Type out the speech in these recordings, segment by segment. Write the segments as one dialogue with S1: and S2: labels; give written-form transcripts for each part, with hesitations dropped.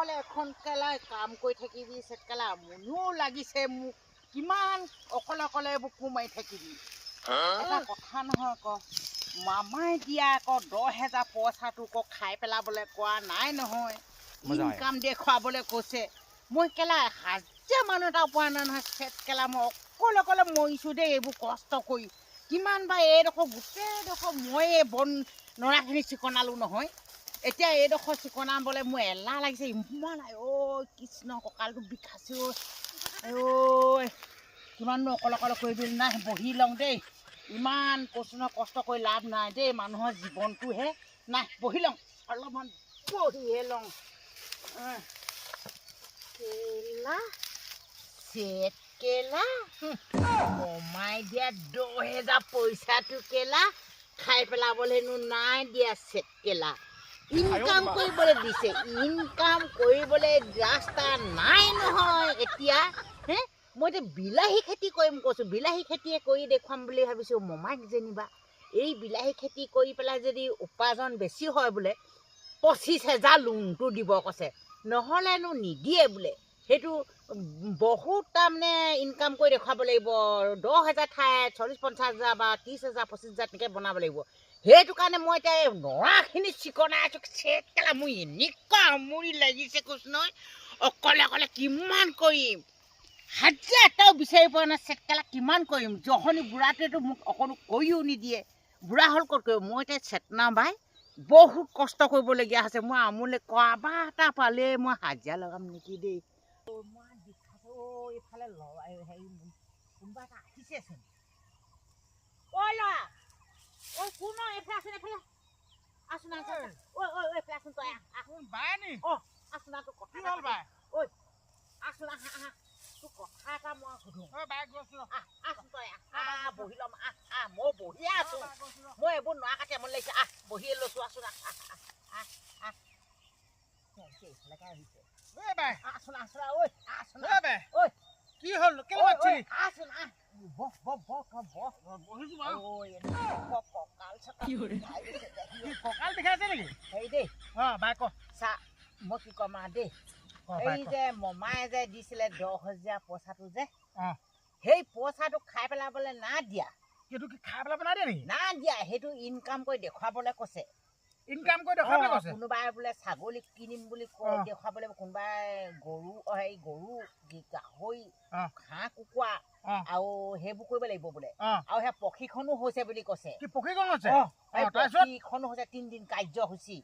S1: অকলে এখন কেলা কাম কৰি থাকিবি কেলা মনো লাগিছে মোক কিমান অকলে অকলে এইবোৰ কোমাই থাকিবি এটা কথা নহয় ক মামাই দিয়া আকৌ 10,000 পইচাটো ক খাই পেলাবলৈ কোৱা নাই নহয় ইনকাম দেখুৱাবলৈ কৈছে মই কেলা হাজাৰ মানুহ এটা পোৱা নাই নহয় চেট কেলা মই অকলে অকলে মৰিছোঁ দেই এইবোৰ কষ্ট কৰি কিমান বা এইডোখৰ গোটেইডোখৰ মই বন নৰাখিনি চিকনালোঁ নহয় এতিয়া এইডোখৰ চিকনাবলৈ মোৰ এলাহ লাগিছে ইমান কৃষ্ণ কঁকালটো বিষাইছে কিমাননো অকলে অকলে কৰিবি নাই বহি লওঁ দেই ইমান কষ্ট কৰি লাভ নাই দেই মানুহৰ জীৱনটোহে নাই বহি লওঁ অলপমান বহিহে লওঁ কেলা চেট কেলা কমাই দিয়া 10,000 পইচাটো কেলা খাই পেলাবলৈনো নাই দিয়া চেট কেলা ইনকাম কৰিবলৈ দিছে ইনকাম কৰিবলৈ ৰাস্তা নাই নহয় এতিয়া হে মই এতিয়া বিলাহী খেতি কৰিম কৈছোঁ বিলাহী খেতিয়ে কৰি দেখুৱাম বুলি ভাবিছোঁ মমাইক যেনিবা এই বিলাহী খেতি কৰি পেলাই যদি উপাৰ্জন বেছি হয় বোলে 25,000 লোনটো দিব কৈছে নহ'লেনো নিদিয়ে বোলে সেইটো বহুত তাৰমানে ইনকাম কৰি দেখুৱাব লাগিব 10,000 ঠাই 40-50,000 বা 30,000 25,000 তেনেকৈ বনাব লাগিব সেইটো কাৰণে মই এতিয়া নৰাখিনি চিকনাই আছোঁ চেট কেলা মোৰ এনেকুৱা আমনি লাগিছে কৈছোঁ নহয় অকলে অকলে কিমান কৰিম হাজাৰ এটাও বিচাৰি পোৱা নাই চেট কেলা কিমান কৰিম জহনি বুঢ়াটোৱেতো মোক অকণো কৰিও নিদিয়ে বুঢ়া হ'ল ক'ত কৰিব মই এতিয়া চেতনা বাই বহুত কষ্ট কৰিবলগীয়া হৈছে মই আমোলে কাবা এটা পালে মই হাজিৰা লগাম নেকি দেই মই বিষাইছে এইফালে হেৰি কোনোবা এটা আহিছেচোন ঐ ল'ৰা ঐ কোন এইফালে আছোন এইফালে আছোন এইফালে আছোন তই আছোন তোৰ কথা ঐ আছোন আহা তোৰ কথা এটা মই সুধো আছোন তই বহি ল'ম মই বহিয়ে আছো মই এইবোৰ নোৱা কাটি আমনি লাগিছে বহিয়ে লৈছো আছোন এইফালেকে আহিছে আছোন আছোন ঐ আছোন ঐ
S2: কি হ'ল কেলে মাতিলি
S1: আছোন বহ কঁকাল
S2: কঁকাল বিষাইছে নেকি
S1: হেৰি দেই
S2: বাই ক
S1: চা মই কি কম দেই এই যে মমায়ে যে দিছিলে 10,000 পইচাটো যে সেই পইচাটো খাই পেলাবলৈ না দিয়া
S2: সেইটো কি খাই পেলাব নাই দিয়া নেকি
S1: না দিয়া সেইটো ইনকাম কৰি দেখুৱাবলৈ কৈছে
S2: ইনকাম কৰি দেখুৱাবলৈ কৈছে
S1: কোনোবাই বোলে ছাগলী কিনিম বুলি দেখুৱাবলৈ কোনোবাই গৰু গাহৰি হাঁহ কুকুৰা আৰু সেইবোৰ কৰিব লাগিব বোলে আৰু সেই প্ৰশিক্ষণো হৈছে বুলি কৈছে
S2: কি প্ৰশিক্ষণ হৈছে
S1: প্ৰশিক্ষণো হৈছে 3 দিন কাৰ্যসূচী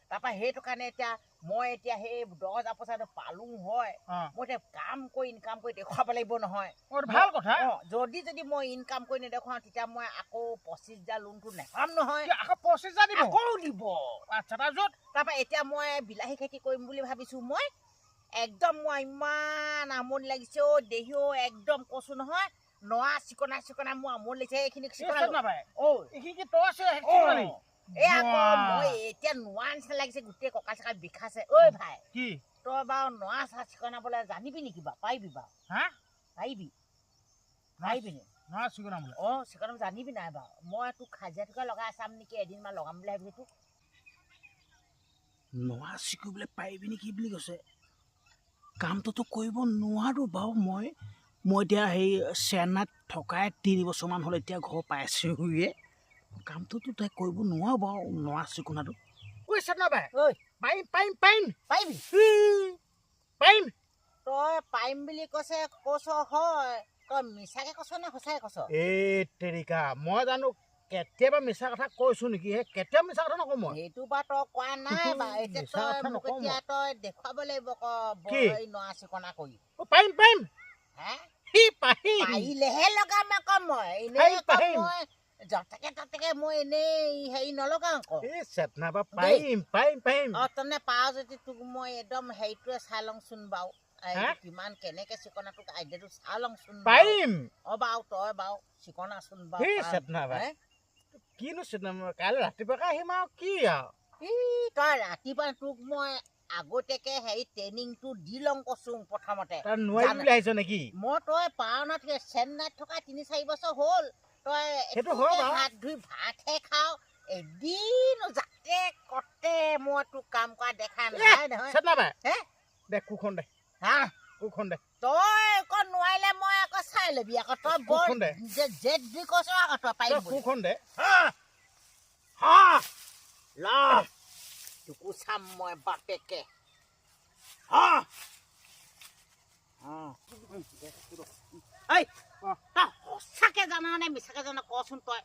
S1: তাৰপৰা সেইটো কাৰণে এতিয়া মই এতিয়া সেই 10,000 পইচাটো পালো হয় মই এতিয়া কাম কৰি ইনকাম কৰি দেখুৱাব লাগিব নহয়
S2: ভাল কথা
S1: যদি মই ইনকাম কৰি নেদেখুৱাওঁ তেতিয়া মই আকৌ 25,000 লোনটো নেপাম নহয়
S2: আকৌ 25,000 দিব
S1: আকৌ দিব
S2: আচ্ছা তাৰপিছত
S1: তাৰপৰা এতিয়া মই বিলাহী খেতি কৰিম বুলি ভাবিছোঁ মই একদম মই ইমান আমনি লাগিছে দেহিও একদম কৈছোঁ নহয় নৰা চিকনাই মোৰ আমনি লাগিছে এইখিনি এই আকৌ মই এতিয়া নোৱা নিচিনা লাগিছে গোটেই কঁকাল চকাল বিষাইছে ঐ ভাই
S2: কি
S1: তই বাৰু নৰা চিকনাবলৈ জানিবি নেকি বাৰু পাৰিবি বাৰু পাৰিবি নি
S2: চিকনাবলৈ
S1: চিকনাব জানিবি নাই বাৰু মই তোক হাজিৰা লগাই চাম নেকি এদিনমান লগাম বুলি ভাবিছোঁ তোক
S2: নোৱা চিকিবলৈ পাৰিবি নেকি বুলি কৈছে কামটোতো কৰিব নোৱাৰোঁ বাৰু মই এতিয়া সেই চেন্নাইত থকাই 3 বছৰমান হ'ল এতিয়া ঘৰ পাইছোঁহিয়ে কামটোতো তাই কৰিব নোৱাৰো বাৰু নোৱা চিকুনাটো পাৰিম
S1: তই পাৰিম বুলি কৈছ হয় তই মিছাকে কৈছ নে সঁচাকে কৈছ
S2: এই তেৰিকা মই জানো কেতিয়াবা মিছা কথা কৈছো নেকি কেতিয়াও মিছা কথা নকওঁ মই
S1: সেইটো বা তই কোৱা নাই এতিয়া তই দেখুৱাব লাগিব নৰা চিকনা কৰি
S2: পাৰিম
S1: পাৰিলেহে লগাম আকৌ মই এনেই ততে মই এনেই হেৰি নলগাওঁ আকৌ তনে পাৱ যদি তোক মই একদম হেৰিটোৱে চাই লওঁচোন বাৰু কিমান কেনেকে চিকনা তোক আইডিয়াটো চাই লওঁচোন বাৰু তই বাৰু চিকনাচোন বাৰু
S2: কিনো কাইলৈ ৰাতিপুৱাকে আহিম আৰু কি আৰু
S1: তই ৰাতিপুৱা তোক মই আগতীয়াকে হেৰি ট্ৰেইনিংটো দি লওঁ কৈছো প্ৰথমতে
S2: নেকি
S1: মই তই পাওনাত চেন্নাইত থকা 3-4 বছৰ হ'ল তই হাত ধুই ভাতহে খাওঁ এদিন যাতে কতে মই তোক কাম কৰা দেখা নাই নহয়
S2: দে কুখন দে
S1: হা
S2: কুখন দে
S1: তই আকৌ নোৱাৰিলে মই আকৌ চাই ল'বি আকৌ তই বৰ
S2: কুখন দে
S1: জেদ দি কৈছ আকৌ তই পাৰিম বুলি
S2: কুখন দে
S1: ল তোকো চাম মই বাপেকে এই তই সঁচাকে জানা নে মিছাকে জানা কচোন তই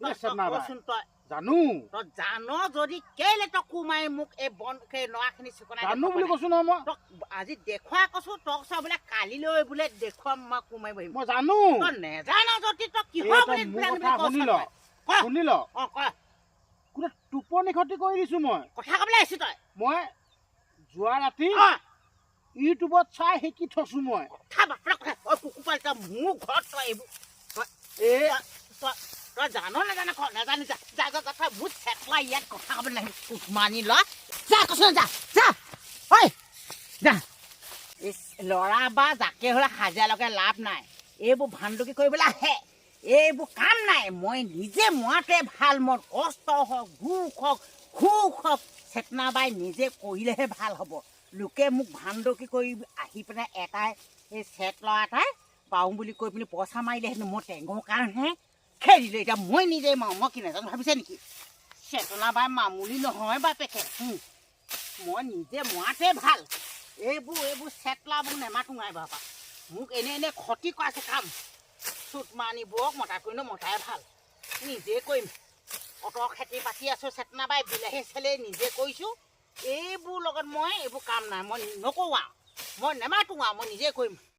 S1: কচোন তই
S2: জানো
S1: তই জান যদি কেলে তই কোমাই মোক এই বন নৰাখিনি চিকনাই
S2: জানো বুলি কৈছো নহয় মই
S1: তই আজি দেখুৱাই কৈছো তই কৈছ বোলে কালিলৈ বোলে দেখুৱাম মই কোমাই বহিম
S2: মই জানো
S1: তই নেজান যদি তই কিহৰ বুলি
S2: শুনি ল কোনে টোপনি ক্ষতি কৰি দিছো মই
S1: কথা কবলৈ আহিছো তই
S2: মই যোৱা ৰাতি ইউটিউবত চাই শিকি থৈছো মই
S1: কথা বাপৰা কথা কুকুৰ পালি তই মোৰ ঘৰত তই এইবোৰ তই জান নেজান নেজানি যা যা যা তই মোৰ চেটলা ইয়াত কথা ক'বলৈ নাহিবি মানি ল যা কৈছো যা যা ঐ যা ল'ৰা বা যাকে হ'লে হাজিৰা লগাই লাভ নাই এইবোৰ ভাণ্ডুকি কৰিবলৈ আহে এইবোৰ কাম নাই মই নিজে মৰাটোৱে ভাল মোৰ কষ্ট হওক দুখ হওক সুখ হওক চেতনা বাই নিজে কৰিলেহে ভাল হ'ব লোকে মোক ভাণ্ডুকি কৰি আহি পেলাই এটাই এই চেট ল'ৰা এটাই পাওঁ বুলি কৈ পিনি পইচা মাৰিলে হেনো মোৰ টেঙৰ কাৰণেহে খেলিলে এতিয়া মই নিজে মাৰোঁ মই কি নাজানো ভাবিছে নেকি চেতনা বাই মামুলি নহয় বাপেকে মই নিজে মৰাটোৱে ভাল এইবোৰ চেটলাবোৰ নেমাতো নাই বাপা মোক এনে ক্ষতি কৰাইছে কাম চুট মানি বৰক মতা কৰি মতাই ভাল নিজে কৰিম অত খেতি পাতি আছোঁ চেতনা বাই বিলাহী চেলে নিজে কৰিছোঁ এইবোৰ লগত মই এইবোৰ কাম নাই মই নকৰোঁ আৰু মই নেমাতো আৰু মই নিজে কৰিম